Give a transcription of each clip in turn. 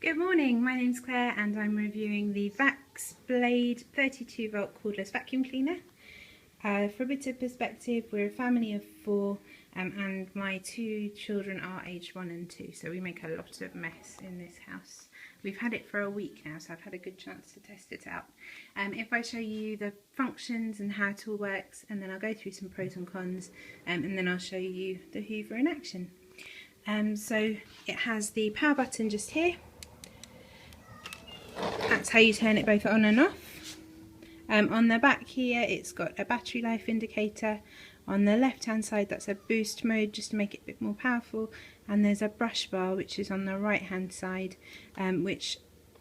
Good morning, my name's Claire and I'm reviewing the Vax Blade 32 volt cordless vacuum cleaner. For a bit of perspective, we're a family of 4 and my 2 children are aged 1 and 2, so we make a lot of mess in this house. We've had it for a week now, so I've had a good chance to test it out. If I show you the functions and how it all works, and then I'll go through some pros and cons, and then I'll show you the Hoover in action. So it has the power button just here. That's how you turn it both on and off. On the back here it's got a battery life indicator. On the left hand side that's a boost mode just to make it a bit more powerful, and there's a brush bar which is on the right hand side, which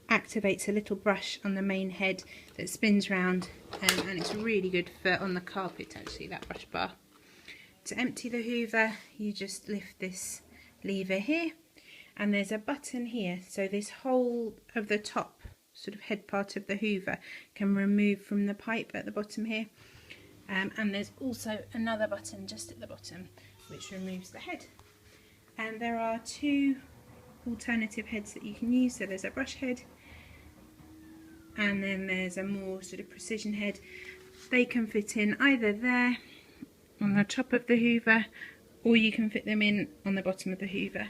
activates a little brush on the main head that spins round, and it's really good for on the carpet actually, that brush bar. To empty the Hoover you just lift this lever here, and there's a button here, so this whole of the top sort of head part of the Hoover can remove from the pipe at the bottom here, and there's also another button just at the bottom which removes the head. And there are 2 alternative heads that you can use, so there's a brush head and then there's a more sort of precision head. They can fit in either there on the top of the Hoover, or you can fit them in on the bottom of the Hoover.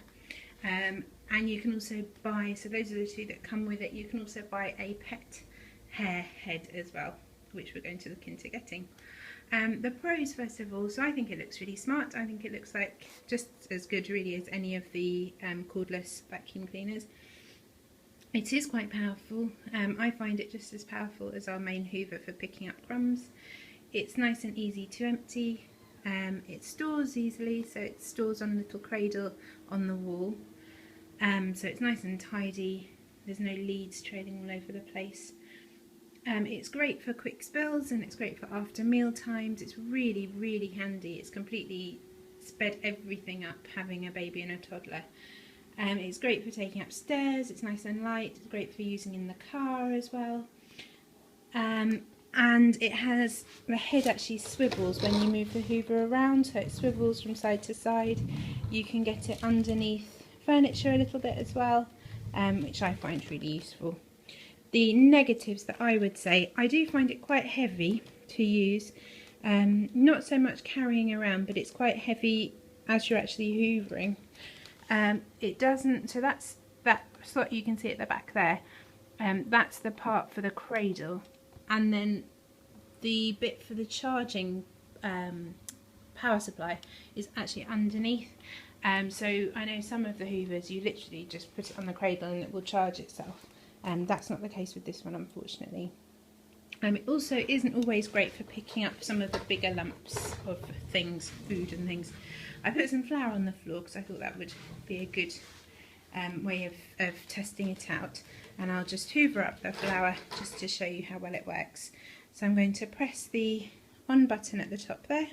And you can also buy, so those are the 2 that come with it, you can also buy a pet hair head as well, which we're going to look into getting. The pros first of all, so I think it looks really smart. I think it looks like just as good really as any of the cordless vacuum cleaners. It is quite powerful. I find it just as powerful as our main Hoover for picking up crumbs. It's nice and easy to empty. It stores easily, so it stores on a little cradle on the wall. So it's nice and tidy, there's no leads trailing all over the place. It's great for quick spills and it's great for after meal times. It's really handy. It's completely sped everything up having a baby and a toddler. It's great for taking upstairs, it's nice and light, it's great for using in the car as well. And it has, the head actually swivels when you move the Hoover around, so it swivels from side to side. You can get it underneath furniture a little bit as well, which I find really useful. The negatives that I would say, I do find it quite heavy to use, not so much carrying around, but it's quite heavy as you're actually hoovering. It doesn't, so that's that slot you can see at the back there, that's the part for the cradle, and then the bit for the charging power supply is actually underneath. So I know some of the Hoovers you literally just put it on the cradle and it will charge itself, and that's not the case with this one, unfortunately. It also isn't always great for picking up some of the bigger lumps of things, food and things. I put some flour on the floor because I thought that would be a good way of testing it out, and I'll just hoover up the flour just to show you how well it works. So I'm going to press the on button at the top there.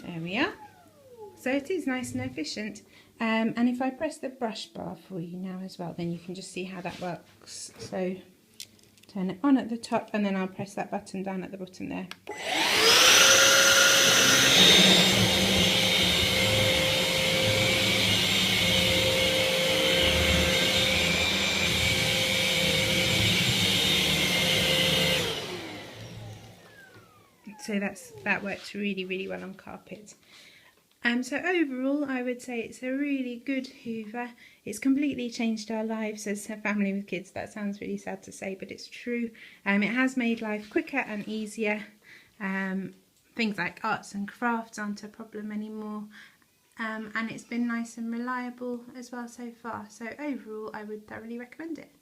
There we are. So it is nice and efficient, and if I press the brush bar for you now as well, then you can just see how that works. So turn it on at the top and then I'll press that button down at the bottom there. So that works really well on carpet. So overall I would say it's a really good Hoover. It's completely changed our lives as a family with kids. That sounds really sad to say, but it's true. It has made life quicker and easier. Things like arts and crafts aren't a problem anymore. And it's been nice and reliable as well so far. So overall I would thoroughly recommend it.